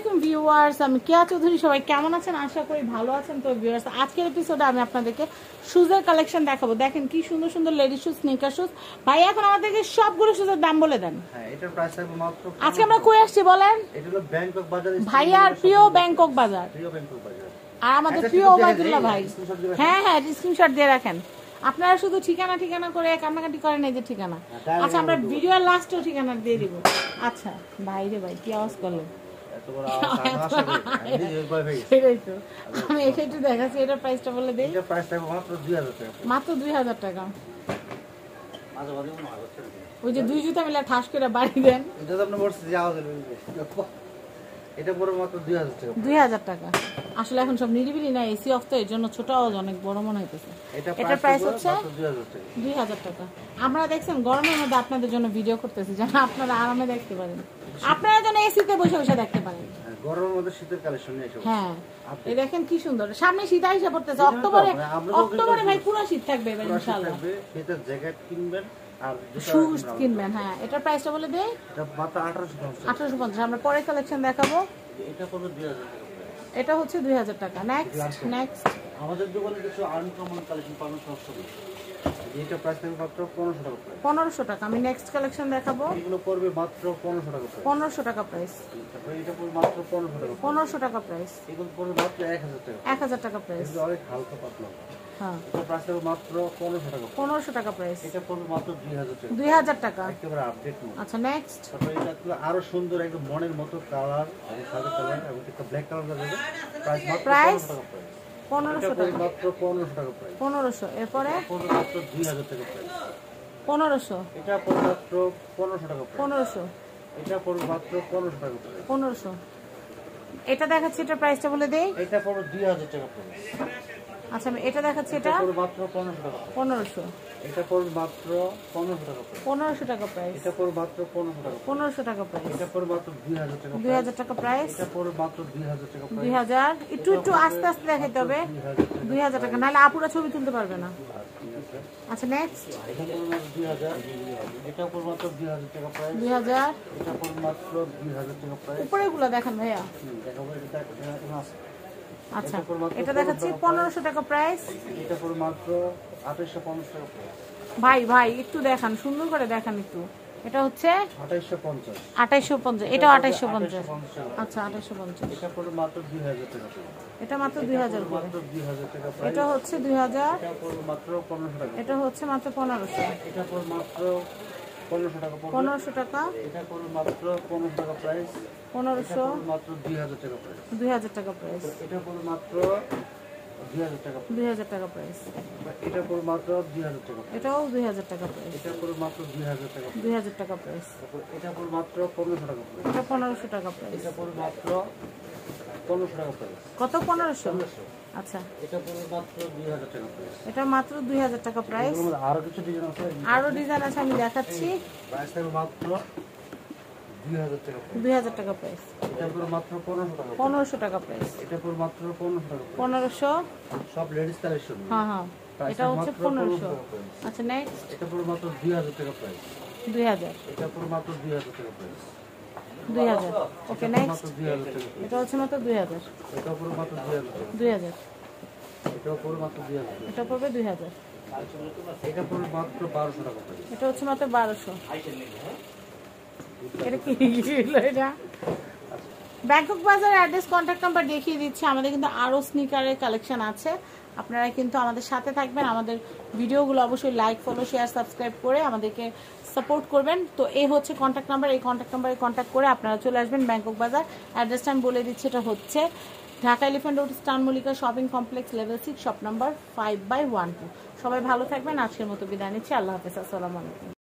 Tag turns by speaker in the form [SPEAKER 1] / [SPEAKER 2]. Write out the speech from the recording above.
[SPEAKER 1] আলাইকুম ভিউয়ার্স, আমি কেয়া চৌধুরী। সবাই কেমন আছেন? আশা করি ভালো আছেন। তো ভিউয়ার্স, আজকের এপিসোডে আমি আপনাদেরকে শুজের কালেকশন দেখাবো। দেখেন কি সুন্দর সুন্দর লেডিস শুজ, স্নিকার শুজ। ভাই এখন আমাদেরকে সবগুলো শুজের দাম বলে দেন।
[SPEAKER 2] হ্যাঁ, এটার প্রাইস থাকবে মাত্র।
[SPEAKER 1] আজকে আমরা কই আসছি বলেন?
[SPEAKER 2] এটা হলো ব্যাংকক বাজার।
[SPEAKER 1] ভাইয়ার প্রিয় ব্যাংকক বাজার।
[SPEAKER 2] প্রিয় ব্যাংকক বাজার।
[SPEAKER 1] আর আমাদের প্রিয় ওবায়দুল্লাহ ভাই। হ্যাঁ হ্যাঁ, স্ক্রিনশট দিয়ে রাখেন। আপনারা শুধু ঠিকানা ঠিকানা করে কান্নাকাটি করেন, এই যে ঠিকানা। আচ্ছা, আমরা ভিডিওর লাস্টেও ঠিকানা দিয়ে দিব। আচ্ছা ভাই রে ভাই, কি আওয়াজ করলেন? আমি এটাই একটু দেখাচ্ছি। এটার প্রাইসটা বলে দিই।
[SPEAKER 2] এটার প্রাইস থাকবে মাত্র 2000 টাকা।
[SPEAKER 1] মাত্র 2000 টাকা। ওই যে দুই জুতা মিলে ঠাস করে বাড়ি দেন।
[SPEAKER 2] এটা তো আপনি বলছেন যে আওয়াজ হলো। এটা পুরো মাত্র 2000 টাকা।
[SPEAKER 1] 2000 টাকা। আসলে এখন সব নিরিবিলি না, এসি অফ, তো এর জন্য ছোট আওয়াজ অনেক বড় মনে হইতেছে। এটার প্রাইস হচ্ছে 2000 টাকা। আমরা দেখছেন গরমের মধ্যে আপনাদের জন্য ভিডিও করতেছি, যেন আপনারা আরামে দেখতে পারেন। আপনারা যেন এসিতে বসে বসে দেখতে পারেন।
[SPEAKER 2] গরমের মধ্যে শীতের কালেকশন নিয়ে এসো।
[SPEAKER 1] হ্যাঁ, এই দেখেন কি সুন্দর। সামনে শীত আইসা পড়তেছে। অক্টোবরে ভাই পুরো শীত থাকবে এবার ইনশাআল্লাহ।
[SPEAKER 2] শীতের জ্যাকেট কিনবেন আর
[SPEAKER 1] শুজ কিনবেন। হ্যাঁ, এটার প্রাইসটা বলে দেই।
[SPEAKER 2] এটা মাত্র 1850।
[SPEAKER 1] 1850। আমরা পরে কালেকশন দেখাবো।
[SPEAKER 2] এটা পড়বে 2000 টাকা।
[SPEAKER 1] এটা হচ্ছে 2000 টাকা। নেক্সট
[SPEAKER 2] আমাদের দোকানে কিছু আনকমন কালেকশন পাবেন সবসময়। এটা প্রাইস থাকবে মাত্র 1500 টাকা।
[SPEAKER 1] 1500 টাকা। আমি নেক্সট কালেকশন দেখাবো।
[SPEAKER 2] এগুলো পড়বে মাত্র 1500 টাকা।
[SPEAKER 1] 1500 টাকা প্রাইস।
[SPEAKER 2] তারপর এটা পড়বে মাত্র 1500 টাকা।
[SPEAKER 1] 1500 টাকা প্রাইস।
[SPEAKER 2] এগুলো পড়বে মাত্র 1000 টাকা।
[SPEAKER 1] 1000 টাকা প্রাইস।
[SPEAKER 2] এটা অনেক হালকা পাতলা।
[SPEAKER 1] হ্যাঁ,
[SPEAKER 2] এটা প্রাইস থাকবে মাত্র 1500 টাকা।
[SPEAKER 1] 1500 টাকা প্রাইস।
[SPEAKER 2] এটা পড়বে মাত্র 2000 টাকা।
[SPEAKER 1] 2000 টাকা।
[SPEAKER 2] একেবারে আপডেট মাল।
[SPEAKER 1] আচ্ছা নেক্সট।
[SPEAKER 2] তারপর এটা হলো আরো সুন্দর একদম মনের মতো কালার, এবং সাদা কালার এবং একটা ব্ল্যাক কালার দেবে। প্রাইস মাত্র 1500 টাকা।
[SPEAKER 1] 1500 টাকা।
[SPEAKER 2] মাত্র 1500 টাকা প্রাইস।
[SPEAKER 1] 1500। এরপরে
[SPEAKER 2] পড়বে মাত্র 2000 টাকা প্রাইস।
[SPEAKER 1] 1500।
[SPEAKER 2] এটা পড়বে মাত্র 1500 টাকা প্রাইস।
[SPEAKER 1] 1500।
[SPEAKER 2] এটা পড়বে মাত্র 1500 টাকা প্রাইস।
[SPEAKER 1] 1500। এটা দেখাচ্ছি, এটার প্রাইসটা বলে দেই।
[SPEAKER 2] এটা পড়বে 2000 টাকা প্রাইস।
[SPEAKER 1] আচ্ছা, আমি এটা দেখাচ্ছি। এটা
[SPEAKER 2] পড়বে মাত্র 1500 টাকা।
[SPEAKER 1] 1500।
[SPEAKER 2] এটা পড়বে মাত্র 1500 টাকা প্রাইস।
[SPEAKER 1] 1500 টাকা প্রাইস।
[SPEAKER 2] এটা পড়বে মাত্র 1500 টাকা।
[SPEAKER 1] 1500 টাকা প্রাইস।
[SPEAKER 2] এটা পড়বে মাত্র 2000 টাকা।
[SPEAKER 1] 2000 টাকা প্রাইস।
[SPEAKER 2] এটা পড়বে মাত্র 2000 টাকা প্রাইস।
[SPEAKER 1] 2000। একটু আস্তে আস্তে দেখাইতে হবে। 2000 টাকা, নাহলে আপুরা ছবি তুলতে পারবে না। আচ্ছা নেক্সট।
[SPEAKER 2] এটা পড়বে মাত্র 2000। এটা পড়বে মাত্র 2000 টাকা প্রাইস।
[SPEAKER 1] 2000।
[SPEAKER 2] এটা পড়বে মাত্র 2000 টাকা প্রাইস।
[SPEAKER 1] উপরেগুলো দেখেন ভাইয়া।
[SPEAKER 2] দেখাবো এটা এখানে আছে।
[SPEAKER 1] আচ্ছা, এটা দেখাচ্ছি 1500 টাকা প্রাইস।
[SPEAKER 2] এটা পড়বে মাত্র 2850 টাকা প্রাইস।
[SPEAKER 1] ভাই একটু দেখান, সুন্দর করে দেখান একটু। এটা হচ্ছে
[SPEAKER 2] 2850।
[SPEAKER 1] 2850। এটাও 2850। আচ্ছা 2850।
[SPEAKER 2] এটা পড়বে মাত্র 2000 টাকা।
[SPEAKER 1] এটা মাত্র 2000 করে।
[SPEAKER 2] মাত্র 2000 টাকা প্রাইস।
[SPEAKER 1] এটা হচ্ছে 2000।
[SPEAKER 2] এটা পড়বে মাত্র 1500 টাকা।
[SPEAKER 1] এটা হচ্ছে মাত্র 1500।
[SPEAKER 2] এটা পড়বে মাত্র 1500 টাকা পড়বে।
[SPEAKER 1] 1500 টাকা।
[SPEAKER 2] এটা পড়বে মাত্র 1500 টাকা প্রাইস।
[SPEAKER 1] 1500।
[SPEAKER 2] মাত্র 2000 টাকা প্রাইস।
[SPEAKER 1] 2000 টাকা প্রাইস।
[SPEAKER 2] এটা পড়বে মাত্র 2000 টাকা।
[SPEAKER 1] 2000 টাকা প্রাইস।
[SPEAKER 2] এটা পড়বে মাত্র 2000 টাকা।
[SPEAKER 1] এটাও 2000 টাকা প্রাইস।
[SPEAKER 2] এটা পড়বে মাত্র 2000 টাকা।
[SPEAKER 1] 2000 টাকা প্রাইস।
[SPEAKER 2] এটা পড়বে মাত্র 1500 টাকা।
[SPEAKER 1] এটা 1500 টাকা প্রাইস।
[SPEAKER 2] এটা পড়বে মাত্র 1500 টাকা প্রাইস।
[SPEAKER 1] কত? 1500। আচ্ছা,
[SPEAKER 2] এটা পড়বে মাত্র 2000 টাকা প্রাইস।
[SPEAKER 1] এটা মাত্র 2000 টাকা প্রাইস।
[SPEAKER 2] আরো কিছু ডিজাইন আছে।
[SPEAKER 1] আরো ডিজাইন আছে, আমি দেখাচ্ছি।
[SPEAKER 2] প্রাইস থাকবে মাত্র 2000 টাকা।
[SPEAKER 1] 2000 টাকা প্রাইস।
[SPEAKER 2] এটা পড়বে মাত্র 1500 টাকা।
[SPEAKER 1] 1500 টাকা প্রাইস।
[SPEAKER 2] এটা পড়বে মাত্র 1500 টাকা।
[SPEAKER 1] 1500।
[SPEAKER 2] সব লেডিস কালেকশন।
[SPEAKER 1] হ্যাঁ হ্যাঁ, এটা হচ্ছে 1500। আচ্ছা নেক্সট।
[SPEAKER 2] এটা পড়বে মাত্র 2000 টাকা প্রাইস।
[SPEAKER 1] 2000।
[SPEAKER 2] এটা পড়বে মাত্র 2000 টাকা প্রাইস।
[SPEAKER 1] 2000। Okay next.
[SPEAKER 2] 2000 টাকা।
[SPEAKER 1] এটা হচ্ছে মাত্র 2000।
[SPEAKER 2] এটা পড়বে মাত্র 2000 টাকা।
[SPEAKER 1] 2000।
[SPEAKER 2] এটা পড়বে মাত্র 2000 টাকা।
[SPEAKER 1] এটা পড়বে 2000।
[SPEAKER 2] এটা পড়বে মাত্র 1200 টাকা প্রাইস।
[SPEAKER 1] এটা হচ্ছে মাত্র 1200। এটা কি হলো এটা? ব্যাংকক বাজার অ্যাড্রেস, কন্ট্যাক্ট নাম্বার দেখিয়ে দিচ্ছি। আমাদের কিন্তু আরও স্নিকারের কালেকশন আছে। আপনারা কিন্তু আমাদের সাথে থাকবেন। আমাদের ভিডিওগুলো অবশ্যই লাইক, ফলো, শেয়ার, সাবস্ক্রাইব করে আমাদেরকে সাপোর্ট করবেন। তো এই হচ্ছে কন্ট্যাক্ট নাম্বার। এই কন্ট্যাক্ট নাম্বারে কন্ট্যাক্ট করে আপনারা চলে আসবেন ব্যাংকক বাজার। অ্যাড্রেসটা আমি বলে দিচ্ছি। এটা হচ্ছে Dhaka elephant road, eastern Mallika shopping complex, level 6, shop number 5/12। সবাই ভালো থাকবেন। আজকের মতো বিদায় নিচ্ছি। আল্লাহ হাফেজ। আসসালামু আলাইকুম।